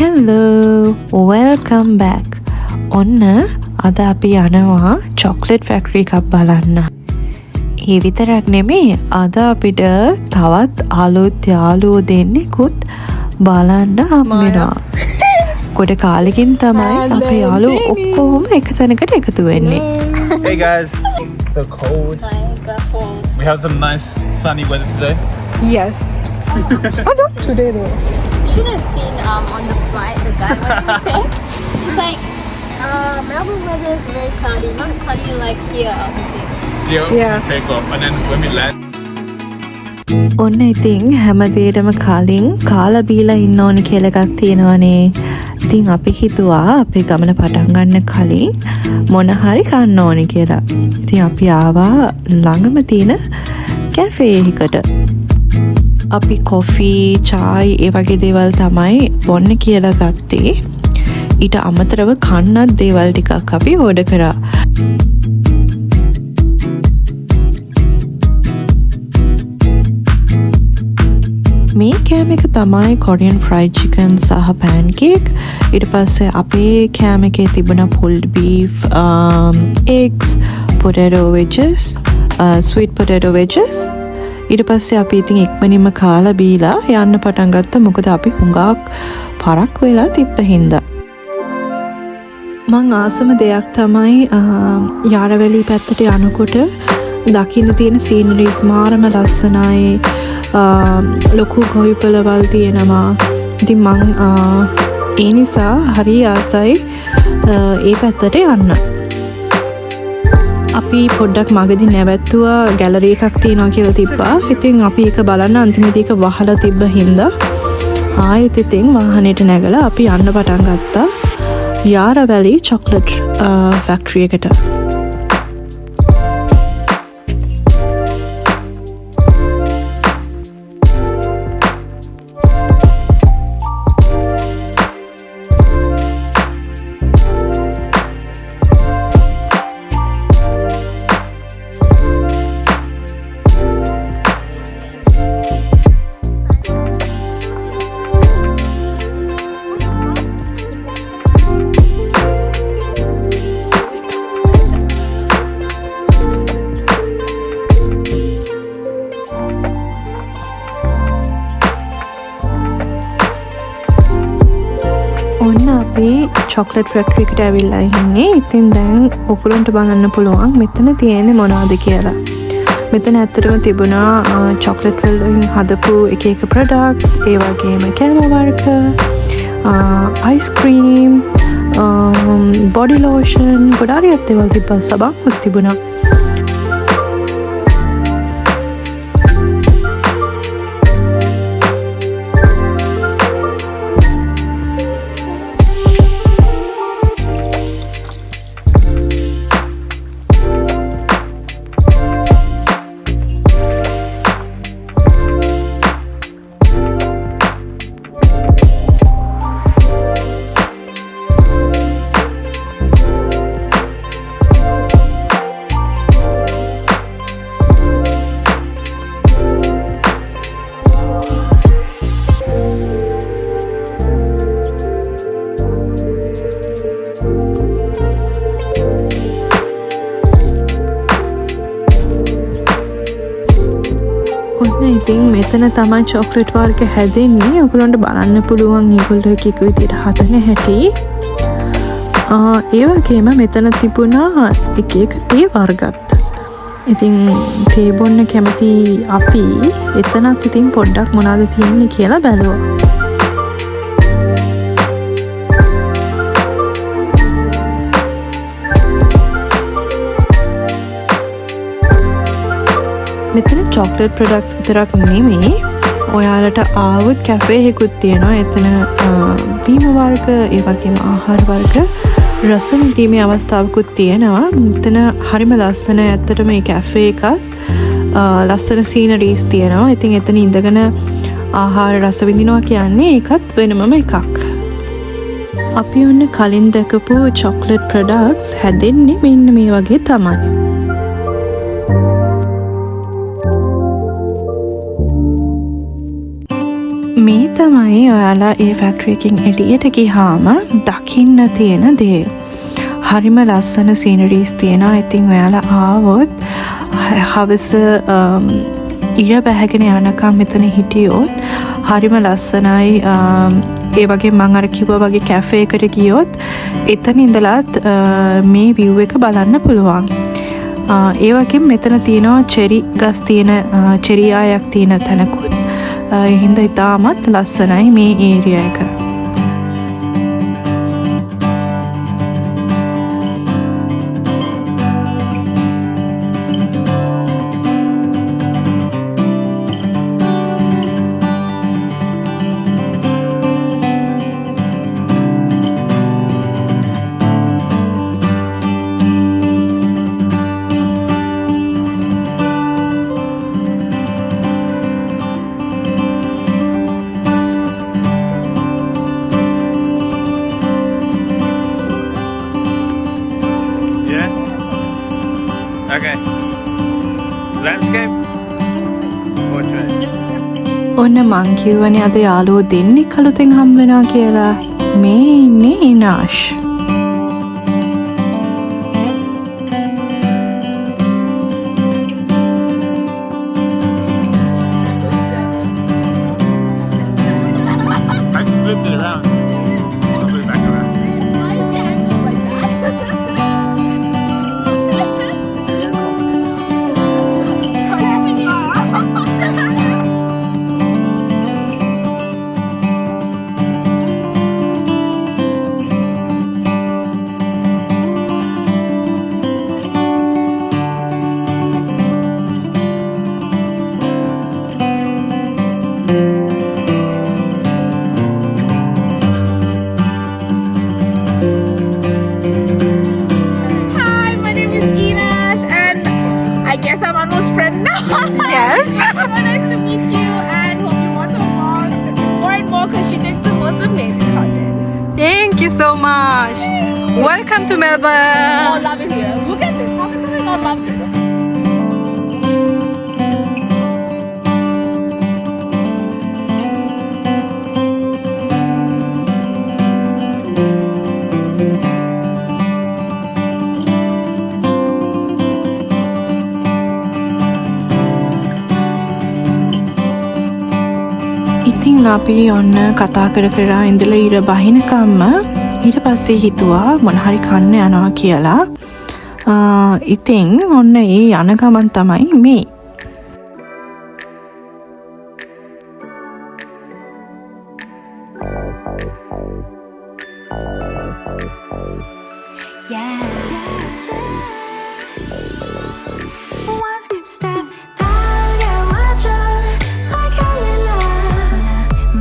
Hello, welcome back. ඔන්න අද අපි යනවා chocolate factory එකක් බලන්න. ඒ විතරක් නෙමෙයි අද අපිට තවත් අලුත් යාළුවෝ දෙන්නෙකුත් බලන්න හම්බ වෙනවා. කොට කාලෙකින් තමයි අපි යාළුවෝ ඔක්කොම එක තැනකට එකතු වෙන්නේ. Hey guys, so cold. We have some nice sunny weather today. Yes. Oh, not today though. You should have seen on the flight the guy what he said. He's like, Melbourne weather is very cloudy, not sunny like here. Yeah. Take off and then when we land. ඔන්න ඉතින් හැමදේටම කලින් කාලා බීලා ඉන්න ඕනි කියලා එකක් තියෙනවනේ. ඉතින් අපි හිතුවා අපේ ගමන පටන් ගන්න කලින් මොන හරි කන්න ඕනි කියලා. ඉතින් අපි ආවා ළඟම තියෙන කැෆේ එකකට. අපි කොෆි, චායි ඒ වගේ දේවල් තමයි බොන්න කියලා ගත්තේ. ඊට අමතරව කන්නත් දේවල් ටිකක් අපි ඕඩර් කරා. මේ කෑම එක තමයි Korean fried chicken සහ pancake. ඊට පස්සේ අපේ කෑම එකේ තිබුණ pulled beef, eggs, potato wedges, sweet potato wedges. ඊට පස්සේ අපි ඉතින් ඉක්මනින්ම කාලා බීලා යන්න පටන් ගත්තා. මොකද අපි හුඟක් පරක් වෙලා තිබ්බ හින්දා. මං ආසම දෙයක් තමයි යාරා වැලි පැත්තට යනකොට දකින්න තියෙන sceneries මාරම ලස්සනයි. ලොකු ගොවිපළවල් තියෙනවා. ඉතින් මං ඒ නිසා හරි ආසයි ඒ පැත්තට යන්න. අපි පොඩ්ඩක් මගදී නැවැත්තුවා ගැලරි එකක් තියෙනවා කියලා තිබ්බා. ඉතින් අපි ඒක බලන්න අන්තිමේදී ඒක වහලා තිබ්බ හින්දා ආයෙත් ඉතින් වාහනේට නැගලා අපි යන්න පටන් ගත්තා Yarra Valley chocolate factory එකට. ඔන්න අපි chocolate factory එකට ඇවිල්ලා ඉන්නේ. ඉතින් දැන් ඔයගොල්ලන්ට බලන්න පුළුවන් මෙතන තියෙන්නේ මොනවද කියලා. මෙතන ඇත්තටම තිබුණා chocolate වලින් හදපු එක එක products, ඒ වගේම කෑම වර්ග, ice cream, body lotion, ගොඩාරියක් දේවල් තිබ්බා. සබන්වත් තිබුණා. ඉතින් මෙතන තමයි චොක්ලට් වර්ග හැදෙන්නේ. ඔයගොල්ලන්ට බලන්න පුළුවන් ඒගොල්ලෝ එක එක විදිහට හදන හැටි. ඒ වගේම මෙතන තිබුණා එක එක තේ වර්ගත්. ඉතින් තේ බොන්න කැමති අපි එතනත් ඉතින් පොඩ්ඩක් මොනවද තියෙන්නේ කියලා බැලුවා. මෙතන chocolate products විතරක් නෙමෙයි. ඔයාලට ආවොත් කැෆේ එකකුත් තියෙනවා. එතන බීම වර්ග, ඒ වගේම ආහාර වර්ග රස විඳීමේ අවස්ථාවකුත් තියෙනවා. මෙතන හරිම ලස්සන ඇත්තටම මේ කැෆේ එකත් ලස්සන sceneries තියෙනවා. ඉතින් එතන ඉඳගෙන ආහාර රස විඳිනවා කියන්නේ ඒකත් වෙනමම එකක්. අපි ඔන්න කලින් දැකපු chocolate products හැදෙන්නේ මෙන්න මේ වගේ තමයි. මේ තමයි ඔයාලා ඒ ෆැක්ටරි එකකින් එළියට ගියාම දකින්න තියෙන දේ. හරිම ලස්සන සීනරීස් තියෙනවා. ඉතින් ඔයාලා ආවොත් හවස ඉර බැහැගෙන යනකම් මෙතන හිටියොත් හරිම ලස්සනයි. ඒ වගේ මම අර කිව්වා වගේ කැෆේ එකට ගියොත් එතන ඉඳලත් මේ view එක බලන්න පුළුවන්. ඒ වගේම මෙතන තියෙනවා චෙරි ගස් තියෙන චෙරි ආයක් තියෙන තැනකුත්. ඒ හින්දා ඉතාමත් ලස්සනයි මේ ඒරියා එක. Okay. Landscape. Portrait. ඔන්න මං කිව්වනේ අද යාළුවෝ දෙන්නෙක් කලුතෙන් හම් වෙනවා කියලා. මේ ඉන්නේ ඉනාෂ්. I just flipped it around. I'll put it back around. Why is the angle like Hi, my name is Inash, and I guess I'm Anu's friend now. Yes. So nice to meet you, and hope you want to vlog more and more because she makes the most amazing content. Thank you so much. Welcome to Melbourne. Oh, love it here. Look at this. How can I not love this? ඉතින් අපි ඔන්න කතා කර කර ඉඳලා ඉර බහිනකම්ම ඊට පස්සේ හිතුවා මොන හරි කන්න යනවා කියලා. ඉතින් ඔන්න ඒ යන ගමන් තමයි මේ. One step 달려와줘 like a lily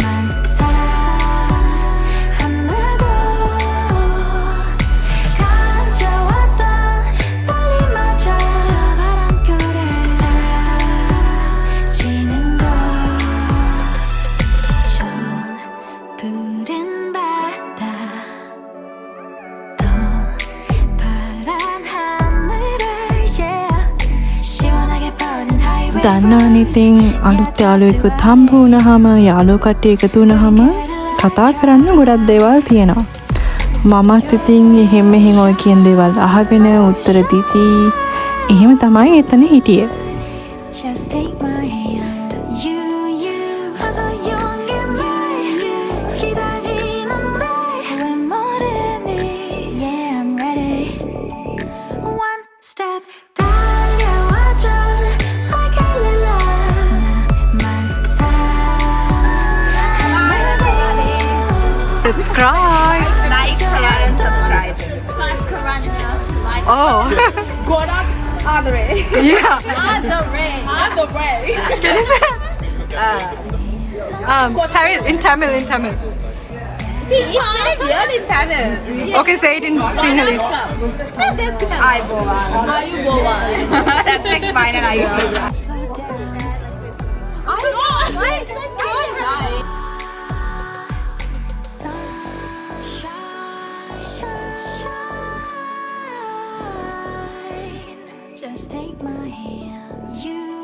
나만 사랑한다고 가져왔던 떨림마저 저 바람결에 사라지는 것 전 푸른 바다 또 파란 하늘에 시원하게 뻗은 하이웨이 දන්නවනේ ඉතින් අලුත් යාළුවෙකුත් හම්බ වුණාම යාළුවෝ කට්ටිය එකතු වුණාම කතා කරන්න ගොඩක් දේවල් තියෙනවා. මමත් ඉතින් එහෙම ඔය කියන දේවල් අහගෙන උත්තර දීති. එහෙම තමයි එතන හිටියේ. Just take my hand you 어서 용기를 기다리는데 왜 모르니 Yeah I'm ready One step 달려와줘 like a lily 나만 사랑한다고 Subscribe. Like, share, and subscribe. Subscribe, Karanja. Like, Oh. Gorak Adre. Yeah. the ring. Adre. Can you say? In Tamil. See, it's very weird in Tamil. Okay, say it in Sinhala. I bowa. Are you boba? That's like mine and I usually do. I know. Right. That's so nice. Just take my hand. You